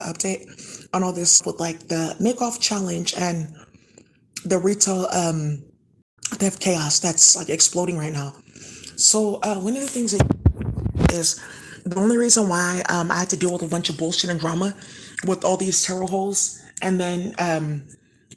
update on all this with like the make off challenge and the retail theft chaos that's like exploding right now. So one of the things that is the only reason why I had to deal with a bunch of bullshit and drama with all these terror holes and then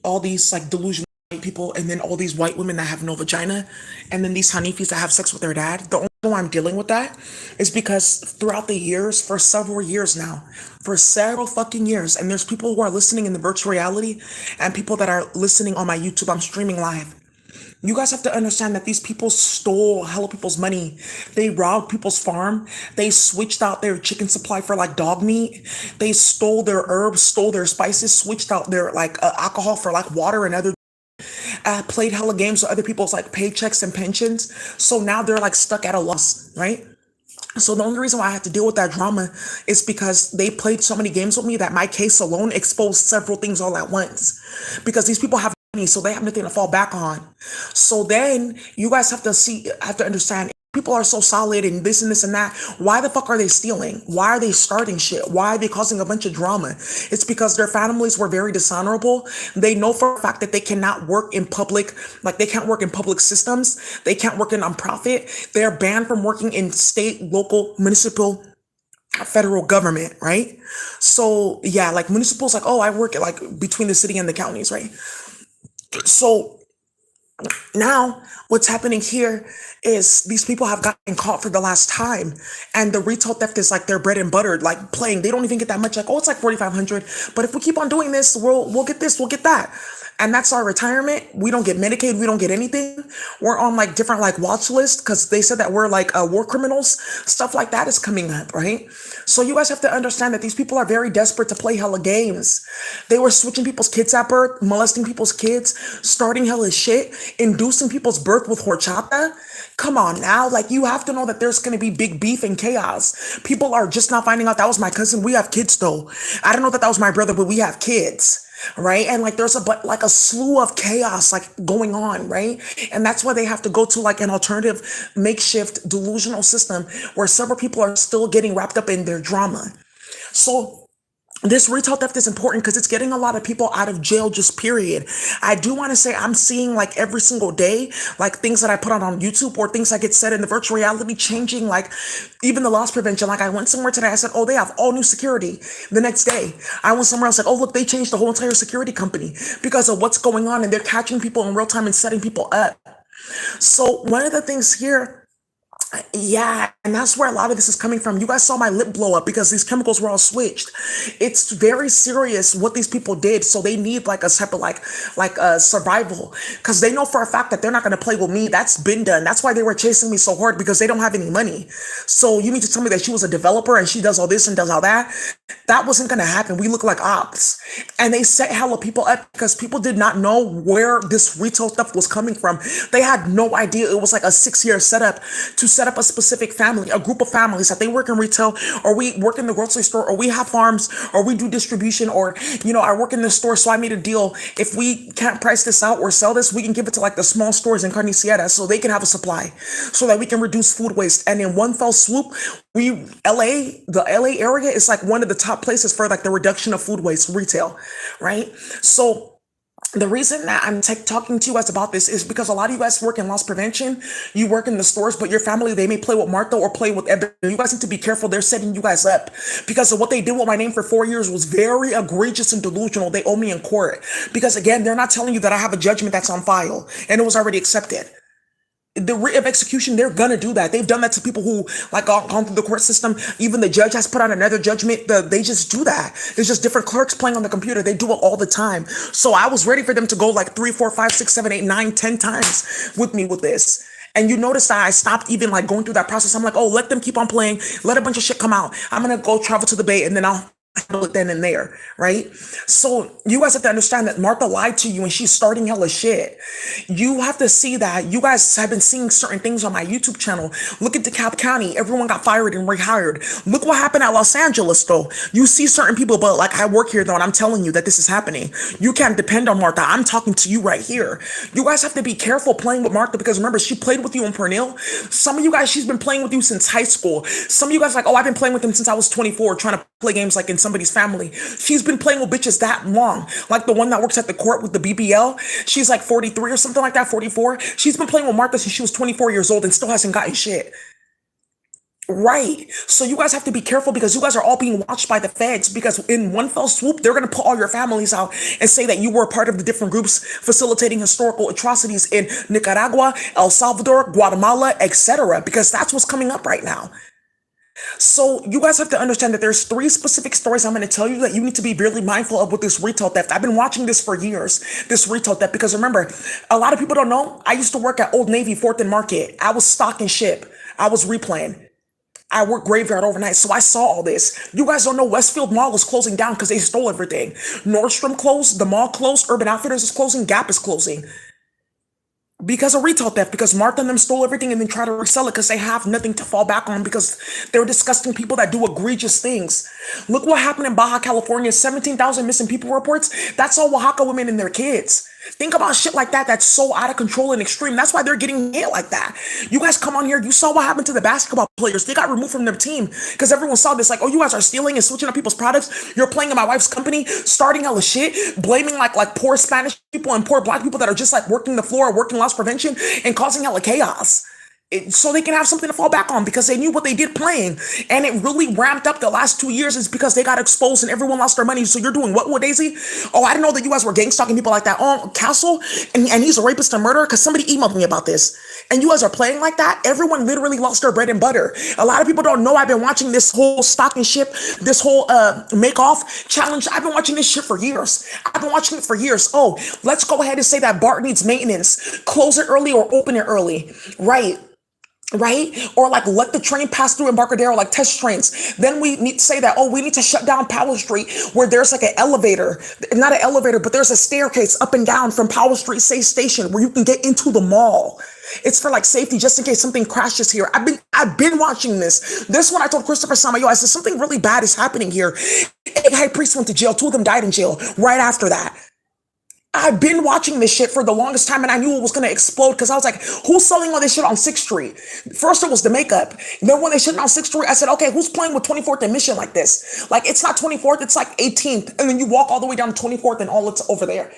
all these like delusional white people and then all these white women that have no vagina and then these Hanifis that have sex with their dad. The only reason why I'm dealing with that is because throughout the years, for several years now, for several fucking years, and there's people who are listening in the virtual reality and people that are listening on my YouTube. I'm streaming live. You guys have to understand that these people stole hella people's money. They robbed people's farm. They switched out their chicken supply for like dog meat. They stole their herbs, stole their spices, switched out their like alcohol for like water and other. Played hella games with other people's like paychecks and pensions. So now they're like stuck at a loss, right? So the only reason why I had to deal with that drama is because they played so many games with me that my case alone exposed several things all at once. Because these people have money, so they have nothing to fall back on. So then you guys have to understand. People are so solid and this and that. Why the fuck are they stealing? Why are they starting shit? Why are they causing a bunch of drama? It's because their families were very dishonorable. They know for a fact that they cannot work in public, like they can't work in public systems. They can't work in nonprofit. They're banned from working in state, local, municipal, federal government, right? So yeah, like municipals, like, oh, I work at like between the city and the counties, right? So now what's happening here is these people have gotten caught for the last time and the retail theft is like their bread and butter, like playing. They don't even get that much, like, oh, it's like 4,500, but if we keep on doing this, we'll get this, we'll get that. And that's our retirement. We don't get Medicaid, we don't get anything. We're on like different like watch lists because they said that we're like war criminals. Stuff like that is coming up, right? So you guys have to understand that these people are very desperate to play hella games. They were switching people's kids at birth, molesting people's kids, starting hella shit, inducing people's birth with horchata. Come on now, like you have to know that there's gonna be big beef and chaos. People are just not finding out that was my cousin. We have kids though. I don't know that was my brother, but we have kids. Right. And like there's like a slew of chaos like going on. Right. And that's why they have to go to like an alternative makeshift delusional system where several people are still getting wrapped up in their drama. So this retail theft is important because it's getting a lot of people out of jail, just period. I do want to say I'm seeing like every single day, like things that I put on YouTube or things that get said in the virtual reality changing, like even the loss prevention. Like I went somewhere today, I said, oh, they have all new security. The next day, I went somewhere else, said, oh, look, they changed the whole entire security company because of what's going on and they're catching people in real time and setting people up. So one of the things here, yeah, and that's where a lot of this is coming from. You guys saw my lip blow up because these chemicals were all switched. It's very serious what these people did. So they need like a type of like a survival because they know for a fact that they're not going to play with me. That's been done. That's why they were chasing me so hard because they don't have any money. So you mean to tell me that she was a developer and she does all this and does all that? That wasn't going to happen. We look like ops. And they set hella people up because people did not know where this retail stuff was coming from. They had no idea it was like a 6-year setup to set up a specific family, a group of families that they work in retail or we work in the grocery store or we have farms or we do distribution or, I work in the store. So I made a deal. If we can't price this out or sell this, we can give it to like the small stores in Carniceria so they can have a supply so that we can reduce food waste. And in one fell swoop, the LA area is like one of the top places for like the reduction of food waste retail, right? So the reason that I'm talking to you guys about this is because a lot of you guys work in loss prevention. You work in the stores, but your family, they may play with Martha or play with Eben. You guys need to be careful. They're setting you guys up because of what they did with my name for 4 years was very egregious and delusional. They owe me in court because again, they're not telling you that I have a judgment that's on file and it was already accepted. The writ of execution, they're gonna do that. They've done that to people who like gone through the court system. Even the judge has put out another judgment. They just do that. There's just different clerks playing on the computer. They do it all the time. So I was ready for them to go like 3, 4, 5, 6, 7, 8, 9, 10 times with me with this. And you notice that I stopped even like going through that process. I'm like, oh, let them keep on playing. Let a bunch of shit come out. I'm gonna go travel to the Bay and then I'll handle it then and there, right? So you guys have to understand that Martha lied to you and she's starting hella shit. You have to see that. You guys have been seeing certain things on my YouTube channel. Look at DeKalb County. Everyone got fired and rehired. Look what happened at Los Angeles though. You see certain people, but like I work here though and I'm telling you that this is happening. You can't depend on Martha. I'm talking to you right here. You guys have to be careful playing with Martha because remember, she played with you in Pernille. Some of you guys, she's been playing with you since high school. Some of you guys like, oh, I've been playing with him since I was 24 trying to play games like in somebody's family. She's been playing with bitches that long. Like the one that works at the court with the BBL. She's like 43 or something like that, 44. She's been playing with Martha since she was 24 years old and still hasn't gotten shit. Right. So you guys have to be careful because you guys are all being watched by the feds because in one fell swoop, they're going to put all your families out and say that you were a part of the different groups facilitating historical atrocities in Nicaragua, El Salvador, Guatemala, etc. because that's what's coming up right now. So you guys have to understand that there's three specific stories I'm going to tell you that you need to be really mindful of with this retail theft. I've been watching this for years, this retail theft, because remember, a lot of people don't know, I used to work at Old Navy, 4th and Market. I was stocking ship. I was replaying. I worked graveyard overnight, so I saw all this. You guys don't know Westfield Mall was closing down because they stole everything. Nordstrom closed, the mall closed, Urban Outfitters is closing, Gap is closing. Because of retail theft, because Martha and them stole everything and then try to resell it because they have nothing to fall back on because they're disgusting people that do egregious things. Look what happened in Baja California, 17,000 missing people reports. That's all Oaxaca women and their kids. Think about shit like that that's so out of control and extreme. That's why they're getting hit like that. You guys come on here, you saw what happened to the basketball players. They got removed from their team because everyone saw this like, oh, you guys are stealing and switching up people's products. You're playing in my wife's company, starting hella shit, blaming like poor Spanish people and poor black people that are just like working the floor, working loss prevention and causing hella chaos. So they can have something to fall back on because they knew what they did playing. And it really ramped up the last 2 years is because they got exposed and everyone lost their money. So you're doing what, Daisy? Oh, I didn't know that you guys were gang stalking people like that. Oh, Castle? And he's a rapist and murderer? Because somebody emailed me about this. And you guys are playing like that? Everyone literally lost their bread and butter. A lot of people don't know I've been watching this whole stocking ship, this whole make-off challenge. I've been watching this shit for years. I've been watching it for years. Oh, let's go ahead and say that BART needs maintenance. Close it early or open it early. Right? Or like let the train pass through Embarcadero, like test trains. Then we need to say that, oh, we need to shut down Powell Street where there's like an elevator, not an elevator, but there's a staircase up and down from Powell Street Safe Station where you can get into the mall. It's for like safety, just in case something crashes here. I've been watching this. This one I told Christopher Samayo, I said something really bad is happening here. 8 high priests went to jail. 2 of them died in jail right after that. I've been watching this shit for the longest time and I knew it was going to explode because I was like, who's selling all this shit on 6th Street? First it was the makeup. Then when they shit on 6th Street, I said, okay, who's playing with 24th and Mission like this? Like, it's not 24th, it's like 18th. And then you walk all the way down to 24th and all it's over there.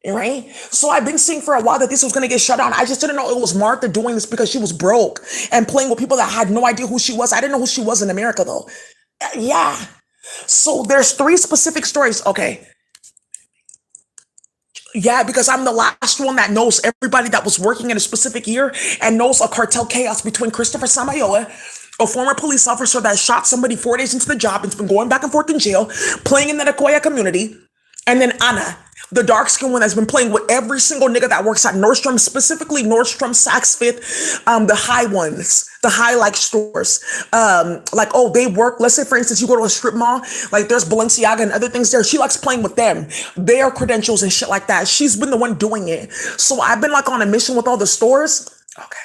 Right? So I've been seeing for a while that this was going to get shut down. I just didn't know it was Martha doing this because she was broke and playing with people that had no idea who she was. I didn't know who she was in America though. Yeah. So there's 3 specific stories. Okay. Yeah, because I'm the last one that knows everybody that was working in a specific year and knows a cartel chaos between Christopher Samayoa, a former police officer that shot somebody 4 days into the job and's been going back and forth in jail, playing in the Nicoya community, and then Anna, the dark skinned one that's been playing with every single nigga that works at Nordstrom, specifically Nordstrom, Saks Fifth, the high ones, the high like stores. Like, oh, they work, let's say for instance, you go to a strip mall, like there's Balenciaga and other things there. She likes playing with them, their credentials and shit like that. She's been the one doing it. So I've been like on a mission with all the stores. Okay.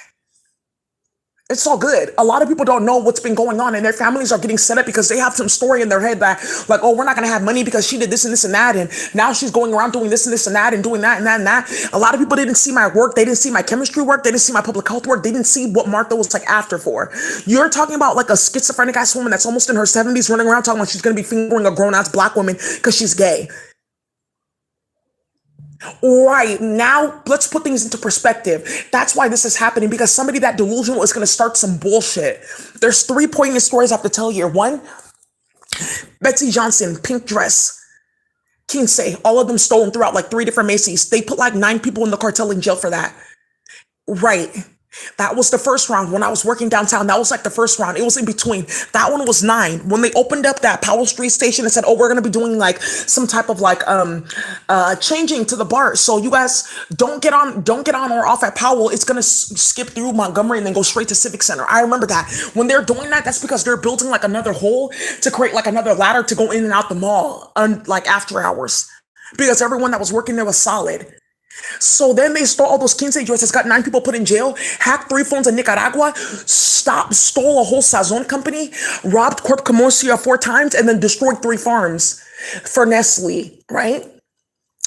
It's all good. A lot of people don't know what's been going on and their families are getting set up because they have some story in their head that like, oh, we're not going to have money because she did this and this and that. And now she's going around doing this and this and that and doing that and that and that. A lot of people didn't see my work. They didn't see my chemistry work. They didn't see my public health work. They didn't see what Martha was like after for. You're talking about like a schizophrenic ass woman that's almost in her 70s running around talking about she's going to be fingering a grown ass black woman because she's gay. Right now, let's put things into perspective. That's why this is happening because somebody that delusional is going to start some bullshit. There's 3 poignant stories I have to tell here. 1, Betsy Johnson, pink dress, Kinsey, all of them stolen throughout like 3 different Macy's. They put like 9 people in the cartel in jail for that. Right. That was the first round when I was working downtown. That was like the first round. It was in between. That one was 9. When they opened up that Powell Street station and said, oh, we're going to be doing like some type of like changing to the BART. So you guys don't get on or off at Powell. It's going to skip through Montgomery and then go straight to Civic Center. I remember that. When they're doing that, that's because they're building like another hole to create like another ladder to go in and out the mall like after hours. Because everyone that was working there was solid. So then they stole all those Kinsey dresses, got 9 people put in jail, hacked 3 phones in Nicaragua, stole a whole Sazon company, robbed Corp Comercio 4 times, and then destroyed 3 farms for Nestle, right?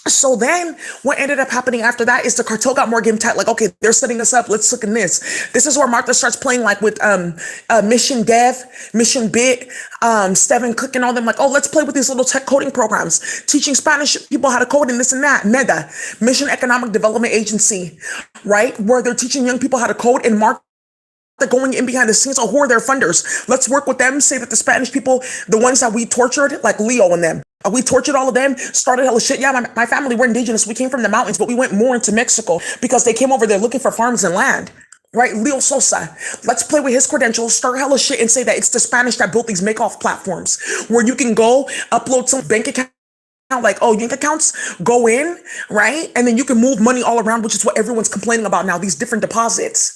So then what ended up happening after that is the cartel got more game tight. Like, okay, they're setting us up. Let's look in this. This is where Martha starts playing like with Mission Dev, Mission Bit, Steven Cook and all them. Like, oh, let's play with these little tech coding programs, teaching Spanish people how to code and this and that. MEDA, Mission Economic Development Agency, right? Where they're teaching young people how to code and market. They're going in behind the scenes. Oh, who are their funders? Let's work with them. Say that the Spanish people, the ones that we tortured, like Leo and them, we tortured all of them, started hella shit. Yeah, my family, we're indigenous. We came from the mountains, but we went more into Mexico because they came over there looking for farms and land. Right? Leo Sosa. Let's play with his credentials, start hella shit and say that it's the Spanish that built these make-off platforms where you can go upload some bank account like, oh, bank accounts, go in, right? And then you can move money all around, which is what everyone's complaining about now, these different deposits.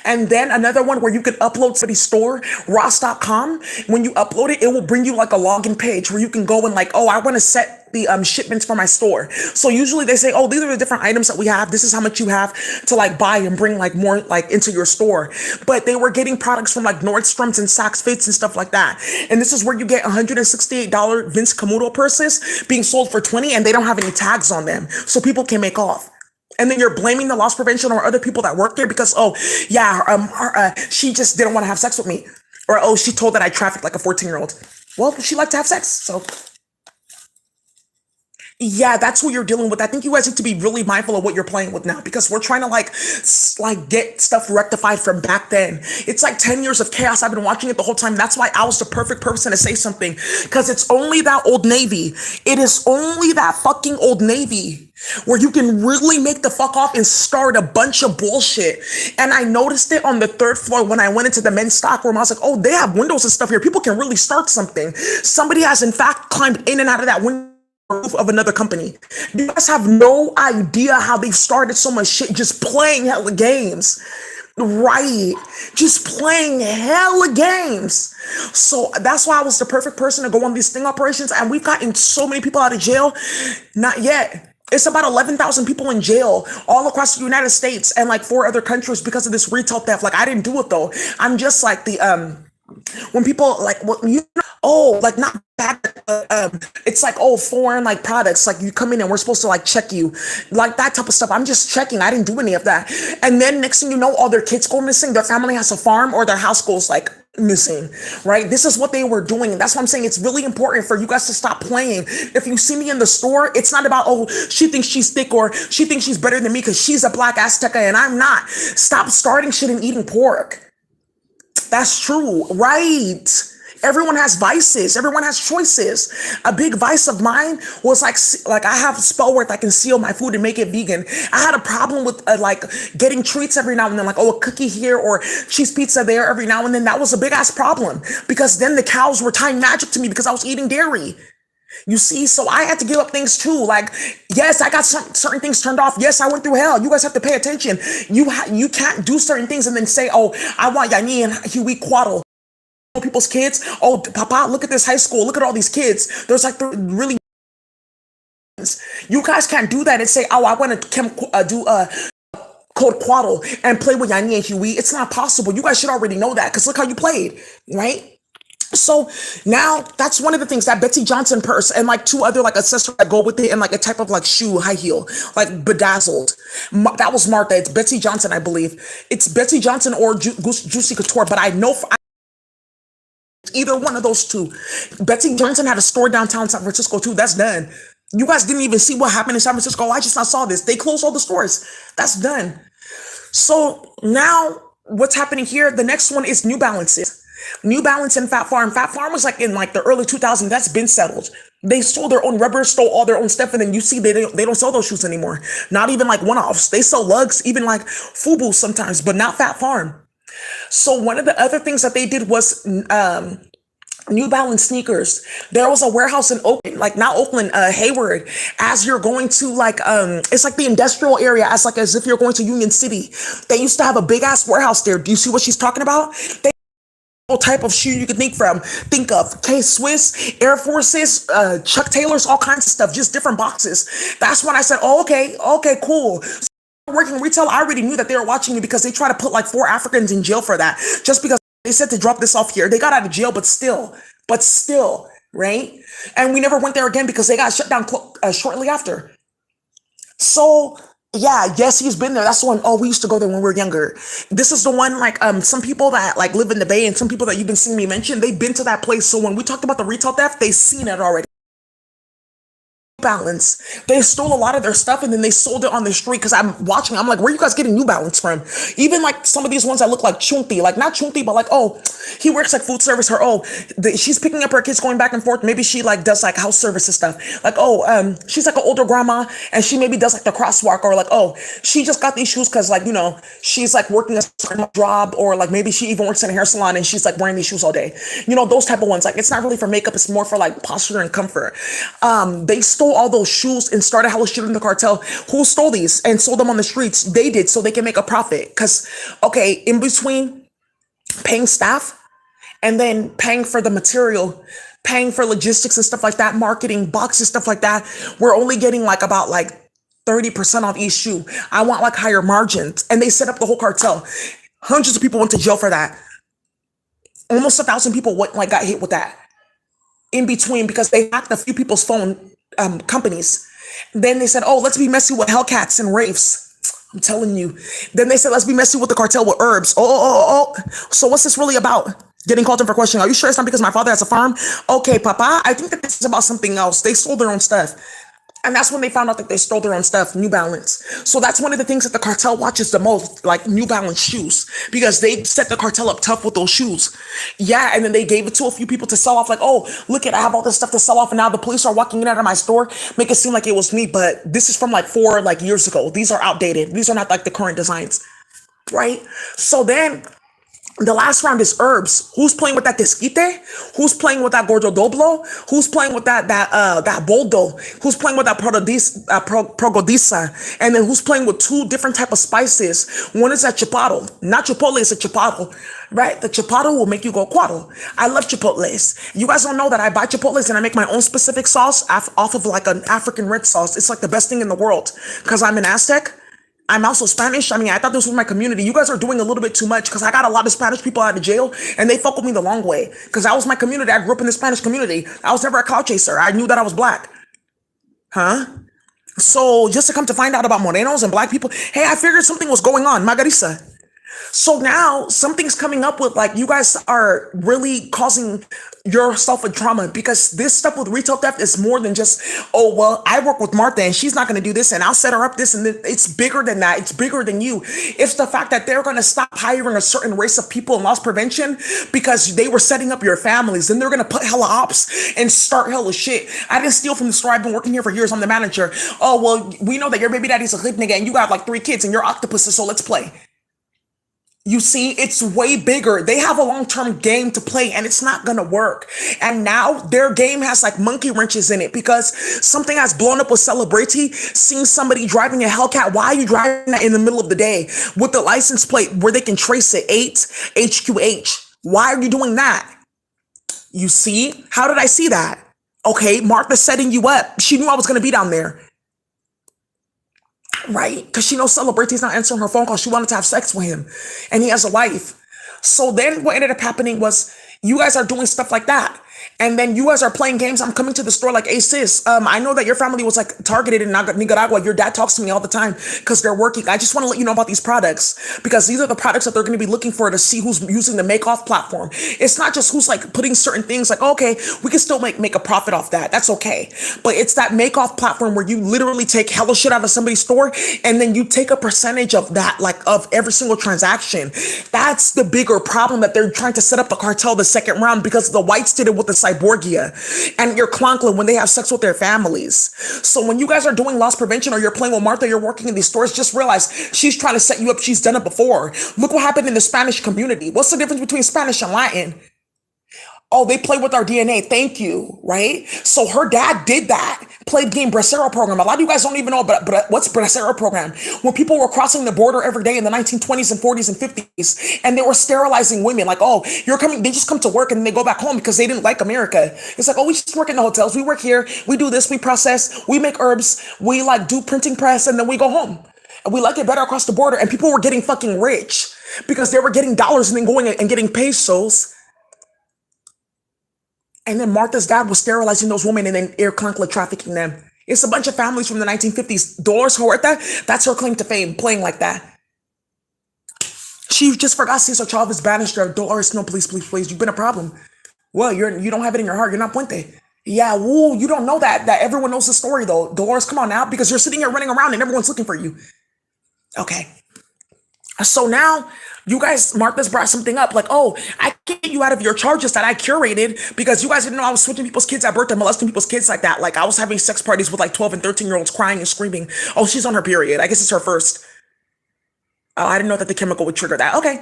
And then another one where you can upload to the store, Ross.com. When you upload it, it will bring you like a login page where you can go and like, oh, I want to set the shipments for my store. So usually they say, oh, these are the different items that we have. This is how much you have to like buy and bring like more like into your store. But they were getting products from like Nordstrom's and Saks Fits and stuff like that. And this is where you get $168 Vince Camuto purses being sold for 20 and they don't have any tags on them. So people can make off. And then you're blaming the loss prevention or other people that work there because, oh, yeah, she just didn't want to have sex with me. Or, oh, she told that I trafficked like a 14-year-old. Well, she liked to have sex. So, yeah, that's who you're dealing with. I think you guys need to be really mindful of what you're playing with now because we're trying to like get stuff rectified from back then. It's like 10 years of chaos. I've been watching it the whole time. That's why I was the perfect person to say something because it's only that Old Navy. It is only that fucking Old Navy where you can really make the fuck off and start a bunch of bullshit. And I noticed it on the third floor when I went into the men's stock room. I was like, oh, they have windows and stuff here. People can really start something. Somebody has in fact climbed in and out of that window roof of another company. You guys have no idea how they've started so much shit just playing hella games. Right. Just playing hella games. So that's why I was the perfect person to go on these sting operations. And we've gotten so many people out of jail. Not yet. It's about 11,000 people in jail all across the United States and like 4 other countries because of this retail theft. Like I didn't do it though. I'm just like the when people like what you know, oh, like not bad, it's like, oh, foreign like products, like you come in and we're supposed to like check you, like that type of stuff. I'm just checking. I didn't do any of that. And then next thing you know, all their kids go missing, their family has a farm or their house goes like missing, right? This is what they were doing. And that's why I'm saying it's really important for you guys to stop playing. If you see me in the store, it's not about, oh, she thinks she's thick or she thinks she's better than me because she's a black Azteca and I'm not. Stop starting shit and eating pork. That's true, right? Everyone has vices. Everyone has choices. A big vice of mine was like I have a spell where I can seal my food and make it vegan. I had a problem with like getting treats every now and then, like, oh, a cookie here or cheese pizza there every now and then. That was a big ass problem because then the cows were tying magic to me because I was eating dairy. You see, so I had to give up things too. Like, yes, I got certain things turned off. Yes, I went through hell. You guys have to pay attention. You can't do certain things and then say, oh, I want Yani and Huey Quaddle. People's kids. Oh, Papa, look at this high school. Look at all these kids. There's like really. You guys can't do that and say, oh, I want to do Code Quaddle and play with Yani and Huey. It's not possible. You guys should already know that because look how you played, right? So now that's one of the things, that Betsy Johnson purse and like 2 other like accessories that go with it and like a type of like shoe, high heel, like bedazzled. That was Martha. It's Betsy Johnson, I believe. It's Betsy Johnson or Juicy Couture, but I know either one of those 2. Betsy Johnson had a store downtown San Francisco too. That's done. You guys didn't even see what happened in San Francisco. I just not saw this. They closed all the stores. That's done. So now what's happening here? The next one is New Balances. New Balance and Fat Farm. Fat Farm was like in like the early 2000s. That's been settled. They stole their own rubber, stole all their own stuff, and then you see they don't sell those shoes anymore. Not even like one-offs. They sell lugs, even like FUBU sometimes, but not Fat Farm. So one of the other things that they did was New Balance sneakers. There was a warehouse in Oakland, like not Oakland, Hayward. As you're going to like, it's like the industrial area, as if you're going to Union City. They used to have a big ass warehouse there. Do you see what she's talking about? They all type of shoe you could think of K-Swiss, Air Forces, Chuck Taylors, all kinds of stuff, just different boxes. That's when I said, oh, okay, cool. So working retail, I already knew that they were watching me because they try to put like 4 Africans in jail for that, just because they said to drop this off here. They got out of jail, but still, right? And we never went there again because they got shut down shortly after. So yeah, yes, he's been there. That's the one. Oh, we used to go there when we were younger. This is the one like some people that like live in the Bay and some people that you've been seeing me mention, they've been to that place. So when we talked about the retail theft, they've seen it already. Balance. They stole a lot of their stuff and then they sold it on the street because I'm watching. I'm like, where are you guys getting New Balance from? Even like some of these ones that look like Chunti, like not Chunti, but like, oh, he works like food service. Her, oh, she's picking up her kids going back and forth. Maybe she like does like house service and stuff. Like, oh, she's like an older grandma and she maybe does like the crosswalk or like, oh, she just got these shoes because like, you know, she's like working a certain job or like maybe she even works in a hair salon and she's like wearing these shoes all day. You know, those type of ones. Like, it's not really for makeup. It's more for like posture and comfort. They stole all those shoes and started hella shit in the cartel. Who stole these and sold them on the streets? They did, so they can make a profit. Because, okay, in between paying staff and then paying for the material, paying for logistics and stuff like that, marketing, boxes, stuff like that, we're only getting like about like 30% off each shoe. I want like higher margins. And they set up the whole cartel. Hundreds of people went to jail for that. Almost 1,000 people went, like got hit with that in between because they hacked a few people's phone companies. Then they said, oh, let's be messy with Hellcats and Raves. I'm telling you. Then they said, let's be messy with the cartel with herbs. Oh. So what's this really about? Getting called in for questioning. Are you sure it's not because my father has a farm? Okay, Papa, I think that this is about something else. They stole their own stuff. And that's when they found out that they stole their own stuff, New Balance. So that's one of the things that the cartel watches the most, like New Balance shoes, because they set the cartel up tough with those shoes. Yeah, and then they gave it to a few people to sell off, like, oh, look at, I have all this stuff to sell off, and now the police are walking in out of my store, make it seem like it was me, but this is from like 4 years ago. These are outdated. These are not like the current designs, right? So then the last round is herbs. Who's playing with that Desquite? Who's playing with that Gordo Doblo? Who's playing with that Boldo? Who's playing with that Progodisa? And then who's playing with two different type of spices? One is that Chipotle. Not Chipotle, it's a Chipotle. Right? The Chipotle will make you go quaddle. I love Chipotles. You guys don't know that I buy Chipotles and I make my own specific sauce off of like an African red sauce. It's like the best thing in the world. Because I'm an Aztec. I'm also Spanish. I mean, I thought this was my community. You guys are doing a little bit too much because I got a lot of Spanish people out of jail and they fuck with me the long way because that was my community. I grew up in the Spanish community. I was never a cloud chaser. I knew that I was black. Huh? So just to come to find out about Morenos and black people, hey, I figured something was going on. Margarisa. So now something's coming up with like you guys are really causing yourself a trauma because this stuff with retail theft is more than just, oh, well, I work with Martha and she's not going to do this and I'll set her up this and it's bigger than that. It's bigger than you. It's the fact that they're going to stop hiring a certain race of people in loss prevention because they were setting up your families. Then they're going to put hella ops and start hella shit. I didn't steal from the store. I've been working here for years. I'm the manager. Oh, well, we know that your baby daddy's a hood nigga and you got like 3 kids and you're octopuses, so let's play. You see, it's way bigger. They have a long-term game to play and it's not gonna work. And now their game has like monkey wrenches in it because something has blown up with Celebrity, seeing somebody driving a Hellcat. Why are you driving that in the middle of the day with the license plate where they can trace it, 8HQH? Why are you doing that? You see? How did I see that? Okay, Martha's setting you up. She knew I was gonna be down there. Right? Because she knows Celebrity's not answering her phone call. She wanted to have sex with him. And he has a wife. So then what ended up happening was you guys are doing stuff like that. And then you guys are playing games. I'm coming to the store like, hey sis, I know that your family was like targeted in Nicaragua. Your dad talks to me all the time because they're working. I just want to let you know about these products because these are the products that they're going to be looking for to see who's using the make off platform. It's not just who's like putting certain things like, okay, we can still make a profit off that. That's okay. But it's that make off platform where you literally take hella shit out of somebody's store and then you take a percentage of that, like of every single transaction. That's the bigger problem that they're trying to set up the cartel the second round because the whites did it with the Cyborgia and your Clonkla when they have sex with their families. So when you guys are doing loss prevention or you're playing with Martha, you're working in these stores, just realize she's trying to set you up. She's done it before. Look what happened in the Spanish community. What's the difference between Spanish and Latin? Oh, they play with our DNA. Thank you. Right? So her dad did that. Played game Bracero program. A lot of you guys don't even know, but what's Bracero program? When people were crossing the border every day in the 1920s and 40s and 50s, and they were sterilizing women. Like, oh, you're coming. They just come to work and then they go back home because they didn't like America. It's like, oh, we just work in the hotels. We work here. We do this. We process. We make herbs. We like do printing press, and then we go home. And we like it better across the border. And people were getting fucking rich because they were getting dollars and then going and getting pesos. And then Martha's dad was sterilizing those women and then air Clunkla trafficking them. It's a bunch of families from the 1950s. Dolores Huerta, that's her claim to fame, playing like that. She just forgot Cesar Chavez banished her. Dolores, no, please, please, please. You've been a problem. Well, you don't have it in your heart. You're not Puente. Yeah, woo, you don't know that. That everyone knows the story though. Dolores, come on now, because you're sitting here running around and everyone's looking for you. Okay. So now you guys, Martha's brought something up like, oh, I can't get you out of your charges that I curated because you guys didn't know I was switching people's kids at birth and molesting people's kids like that. Like I was having sex parties with like 12 and 13-year-olds crying and screaming. Oh, she's on her period. I guess it's her first. Oh, I didn't know that the chemical would trigger that. Okay.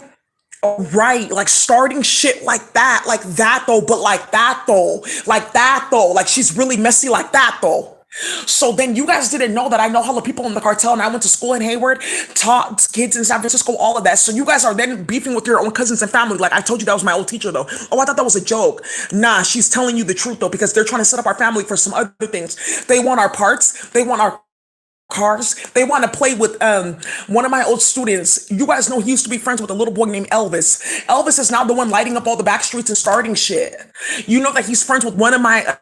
Oh, right. Like starting shit like that though, but like that though. Like she's really messy like that though. So then you guys didn't know that I know hella people in the cartel and I went to school in Hayward, taught kids in San Francisco, all of that. So you guys are then beefing with your own cousins and family. Like I told you that was my old teacher though. Oh, I thought that was a joke. Nah, she's telling you the truth though, because they're trying to set up our family for some other things. They want our parts. They want our cars. They want to play with one of my old students. You guys know he used to be friends with a little boy named Elvis. Elvis is now the one lighting up all the back streets and starting shit. You know that he's friends with one of my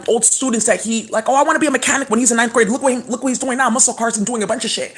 old students that he like, oh, I want to be a mechanic when he's in ninth grade. Look what he's doing now, muscle cars and doing a bunch of shit.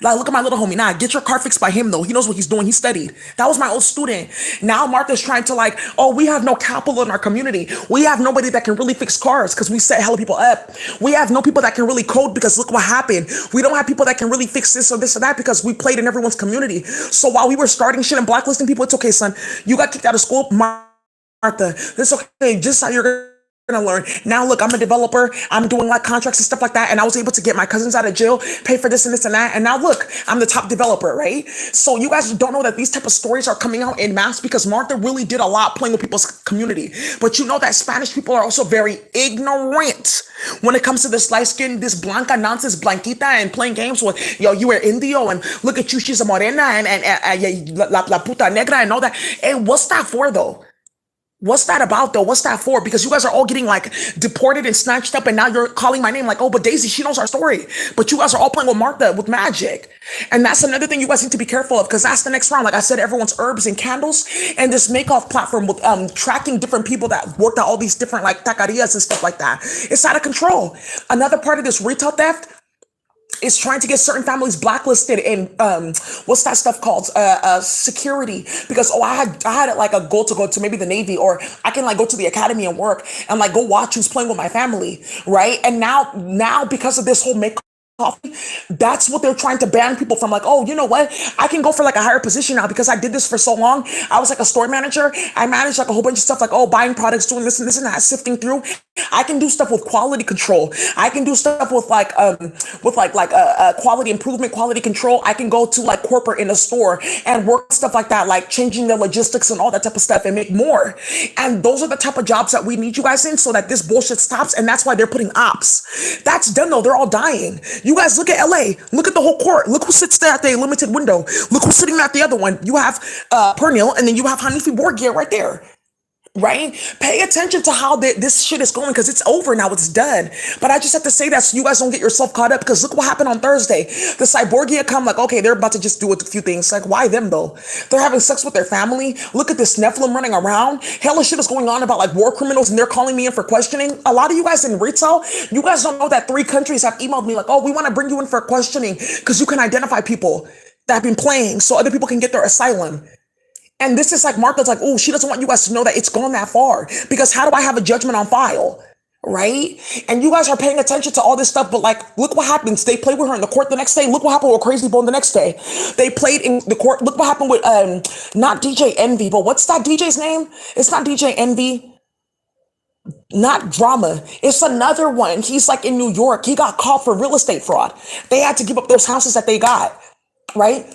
Like, look at my little homie. Nah, get your car fixed by him though. He knows what he's doing. He studied. That was my old student. Now Martha's trying to like, oh, we have no capital in our community. We have nobody that can really fix cars because we set hella people up. We have no people that can really code because look what happened. We don't have people that can really fix this or this or that because we played in everyone's community. So while we were starting shit and blacklisting people, it's okay, son. You got kicked out of school, Martha. It's okay. Just how you're gonna learn. Now look, I'm a developer. I'm doing like contracts and stuff like that. And I was able to get my cousins out of jail, pay for this and this and that. And now look, I'm the top developer, right? So you guys don't know that these type of stories are coming out in mass because Martha really did a lot playing with people's community. But you know that Spanish people are also very ignorant when it comes to this light skin, this blanca nonsense, blanquita, and playing games with, yo, you were Indio and look at you, she's a morena and la puta negra and all that. Hey, what's that for though? What's that about though? What's that for? Because you guys are all getting like deported and snatched up and now you're calling my name like, oh, but Daisy, she knows our story. But you guys are all playing with Martha with magic. And that's another thing you guys need to be careful of because that's the next round. Like I said, everyone's herbs and candles and this make-off platform with tracking different people that worked at all these different like taquerias and stuff like that. It's out of control. Another part of this retail theft is trying to get certain families blacklisted in what's that stuff called security because oh I had like a goal to go to maybe the Navy or I can like go to the academy and work and like go watch who's playing with my family, right? And now because of this whole make that's what they're trying to ban people from. Like, oh, you know what? I can go for like a higher position now because I did this for so long. I was like a store manager. I managed like a whole bunch of stuff like, oh, buying products, doing this and that, sifting through. I can do stuff with quality control. I can do stuff with like quality improvement, quality control. I can go to like corporate in a store and work stuff like that, like changing the logistics and all that type of stuff and make more. And those are the type of jobs that we need you guys in so that this bullshit stops. And that's why they're putting ops. That's done though. They're all dying. You guys look at LA. Look at the whole court. Look who sits there at the limited window. Look who's sitting at the other one. You have Pernil, and then you have Hanifi Borgia right there. Right? Pay attention to how this shit is going because it's over now. It's done. But I just have to say that so you guys don't get yourself caught up because look what happened on Thursday. The Cyborgia come like, okay, they're about to just do a few things. Like, why them though? They're having sex with their family. Look at this Nephilim running around. Hella shit is going on about like war criminals and they're calling me in for questioning. A lot of you guys in retail, you guys don't know that 3 countries have emailed me like, oh, we want to bring you in for questioning because you can identify people that have been playing so other people can get their asylum. And this is like Martha's like, oh, she doesn't want you guys to know that it's gone that far because how do I have a judgment on file? Right? And you guys are paying attention to all this stuff, but like, look what happens. They played with her in the court the next day. Look what happened with Crazy Bone the next day. They played in the court. Look what happened with, not DJ Envy, but what's that DJ's name? It's not DJ Envy. Not Drama. It's another one. He's like in New York. He got caught for real estate fraud. They had to give up those houses that they got. Right?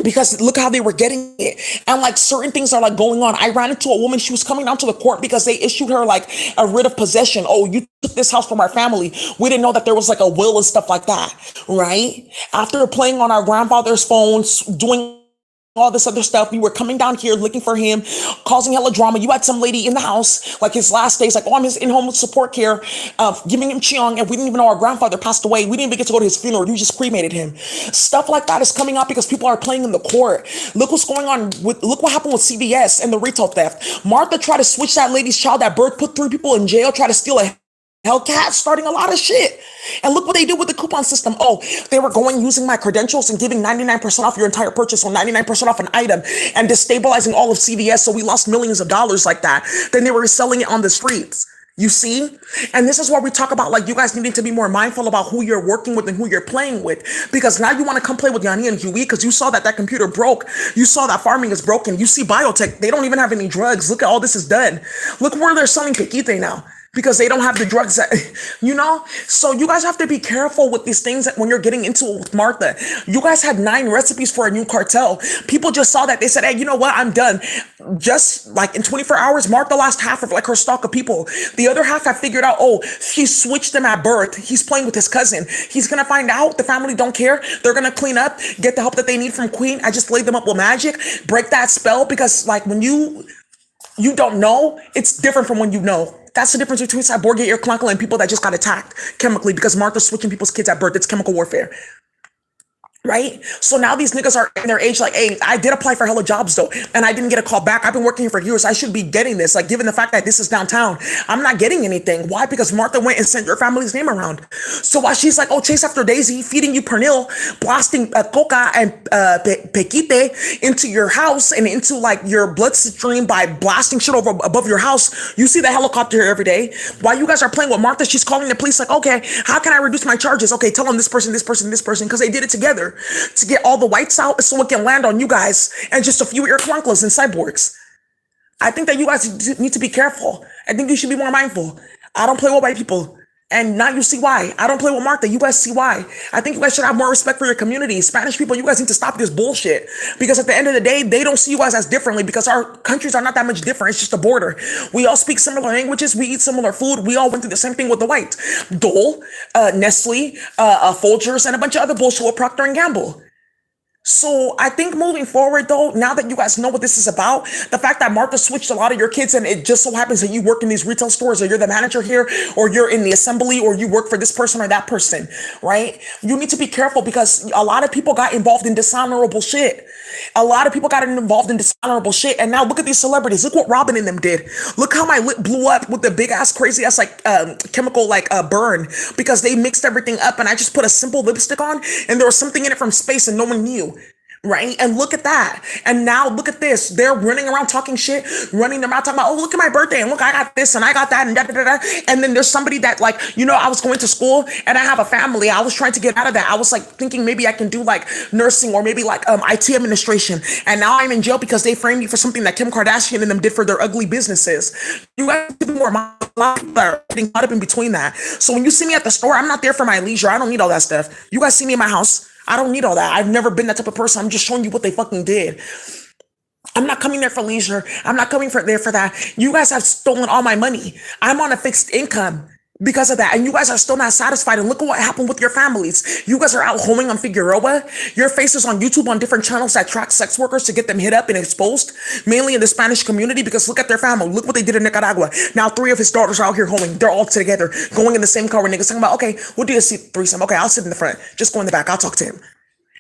Because look how they were getting it. And like certain things are like going on. I ran into a woman. She was coming down to the court because they issued her like a writ of possession. Oh, you took this house from our family. We didn't know that there was like a will and stuff like that. Right? After playing on our grandfather's phones, doing all this other stuff. We were coming down here looking for him, causing hella drama. You had some lady in the house, like his last days, like, oh, I'm his in-home support care, giving him Cheong, and we didn't even know our grandfather passed away. We didn't even get to go to his funeral. You just cremated him. Stuff like that is coming out because people are playing in the court. Look what's going on look what happened with CVS and the retail theft. Martha tried to switch that lady's child at birth, put 3 people in jail, tried to steal a Hellcat starting a lot of shit. And look what they did with the coupon system. Oh, they were going using my credentials and giving 99% off your entire purchase or 99% off an item and destabilizing all of CVS. So we lost millions of dollars like that. Then they were selling it on the streets. You see? And this is why we talk about like you guys needing to be more mindful about who you're working with and who you're playing with. Because now you want to come play with Yanni and Huey because you saw that that computer broke. You saw that farming is broken. You see biotech, they don't even have any drugs. Look at all this is done. Look where they're selling Pequite now. Because they don't have the drugs that, So you guys have to be careful with these things that when you're getting into it with Martha. You guys had 9 recipes for a new cartel. People just saw that. They said, hey, you know what? I'm done. Just like in 24 hours, Martha lost half of like her stock of people. The other half I figured out, oh, she switched them at birth. He's playing with his cousin. He's going to find out the family don't care. They're going to clean up, get the help that they need from Queen. I just laid them up with magic, break that spell because like when you don't know, it's different from when you know. That's the difference between Cyborg, your clunkle, and people that just got attacked chemically because Martha's switching people's kids at birth. It's chemical warfare. Right? So now these niggas are in their age like, hey, I did apply for hella jobs though, and I didn't get a call back. I've been working here for years. I should be getting this. Like, given the fact that this is downtown, I'm not getting anything. Why? Because Martha went and sent your family's name around. So while she's like, oh, chase after Daisy, feeding you pernil, blasting coca and pequite into your house and into like your bloodstream by blasting shit over above your house, you see the helicopter here every day. While you guys are playing with Martha, she's calling the police like, okay, how can I reduce my charges? Okay, tell them this person, because they did it together to get all the whites out so it can land on you guys and just a few ear clunklers and cyborgs. I think that you guys need to be careful. I think you should be more mindful. I don't play with white people. And now you see why. I don't play with Martha. You guys see why. I think you guys should have more respect for your community. Spanish people, you guys need to stop this bullshit. Because at the end of the day, they don't see you guys as differently because our countries are not that much different. It's just a border. We all speak similar languages. We eat similar food. We all went through the same thing with the whites. Dole, Nestle, Folgers, and a bunch of other bullshit with Procter & Gamble. So I think moving forward though, now that you guys know what this is about, the fact that Martha switched a lot of your kids and it just so happens that you work in these retail stores or you're the manager here or you're in the assembly or you work for this person or that person, right? You need to be careful because a lot of people got involved in dishonorable shit. A lot of people got involved in dishonorable shit. And now look at these celebrities. Look what Robin and them did. Look how my lip blew up with the big ass, crazy ass, like chemical, like burn because they mixed everything up and I just put a simple lipstick on and there was something in it from space and no one knew. Right? And look at that. And now look at this. They're running around talking shit, running their mouth talking about, oh, look at my birthday. And look, I got this and I got that and da da da da. And then there's somebody that like, I was going to school and I have a family. I was trying to get out of that. I was like thinking maybe I can do like nursing or maybe like IT administration. And now I'm in jail because they framed me for something that Kim Kardashian and them did for their ugly businesses. You guys to be more getting caught up in between that. So when you see me at the store, I'm not there for my leisure. I don't need all that stuff. You guys see me in my house. I don't need all that. I've never been that type of person. I'm just showing you what they fucking did. I'm not coming there for leisure. I'm not coming there for that. You guys have stolen all my money. I'm on a fixed income because of that. And you guys are still not satisfied. And look at what happened with your families. You guys are out hoeing on Figueroa. Your faces on YouTube on different channels that track sex workers to get them hit up and exposed, mainly in the Spanish community, because look at their family. Look what they did in Nicaragua. Now 3 of his daughters are out here hoeing. They're all together, going in the same car with niggas talking about, okay, we'll do a threesome. Okay, I'll sit in the front. Just go in the back. I'll talk to him.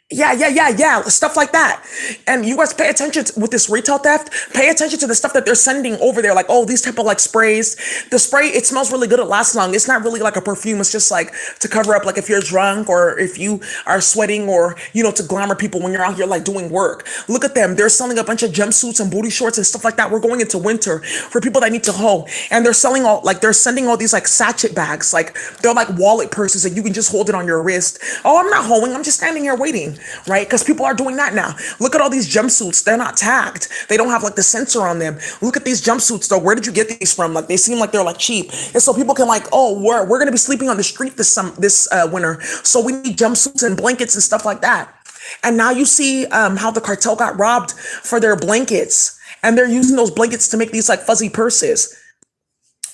Yeah. Stuff like that. And you guys pay attention with this retail theft. Pay attention to the stuff that they're sending over there. Like, oh, these type of like sprays. The spray, it smells really good. It lasts long. It's not really like a perfume. It's just like to cover up, like if you're drunk or if you are sweating or, to glamour people when you're out here like doing work. Look at them. They're selling a bunch of jumpsuits and booty shorts and stuff like that. We're going into winter for people that need to hoe. And they're sending all these like sachet bags. Like they're like wallet purses that you can just hold it on your wrist. Oh, I'm not hoeing. I'm just standing here waiting. Right? Because people are doing that now. Look at all these jumpsuits. They're not tagged. They don't have like the sensor on them. Look at these jumpsuits though. Where did you get these from? Like they seem like they're like cheap. And so people can like, oh, we're going to be sleeping on the street this winter. So we need jumpsuits and blankets and stuff like that. And now you see how the cartel got robbed for their blankets. And they're using those blankets to make these like fuzzy purses.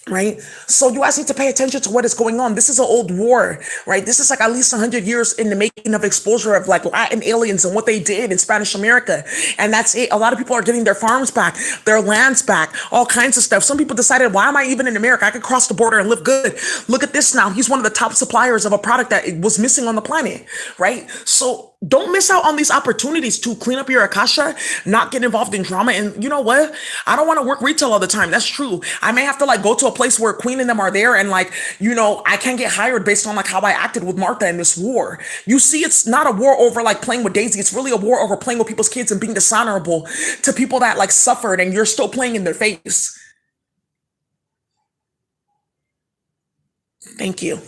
Right? So you guys need to pay attention to what is going on. This is an old war, right? This is like at least 100 years in the making of exposure of like Latin aliens and what they did in Spanish America. And that's it. A lot of people are getting their farms back, their lands back, all kinds of stuff. Some people decided, why am I even in America? I could cross the border and live good. Look at this now. He's one of the top suppliers of a product that was missing on the planet, right? So don't miss out on these opportunities to clean up your akasha, not get involved in drama. And you know what, I don't want to work retail all the time. That's true. I may have to like go to a place where Queen and them are there, and like, I can't get hired based on like how I acted with Martha in this war. You see, it's not a war over like playing with Daisy. It's really a war over playing with people's kids and being dishonorable to people that like suffered, and you're still playing in their face. Thank you.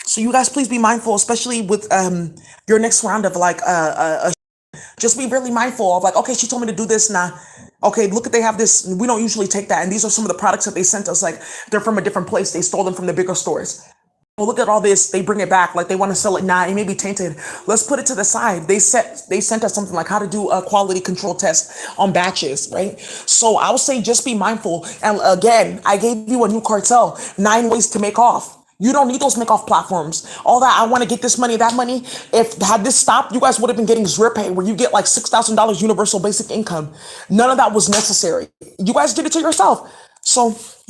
So you guys please be mindful, especially with your next round of like just be really mindful of like, okay, she told me to do this now. Okay, look at, they have this. We don't usually take that, and these are some of the products that they sent us. Like, they're from a different place. They stole them from the bigger stores. Oh, look at all this. They bring it back like they want to sell it. Nah, it may be tainted. Let's put it to the side. They sent us something like how to do a quality control test on batches, right? So I would say just be mindful. And again, I gave you a new cartel, 9 ways to make off. You don't need those make off platforms. All that I want to get this money, that money. If had this stopped, you guys would have been getting Zripay, where you get like $6,000 universal basic income. None of that was necessary. You guys did it to yourself. So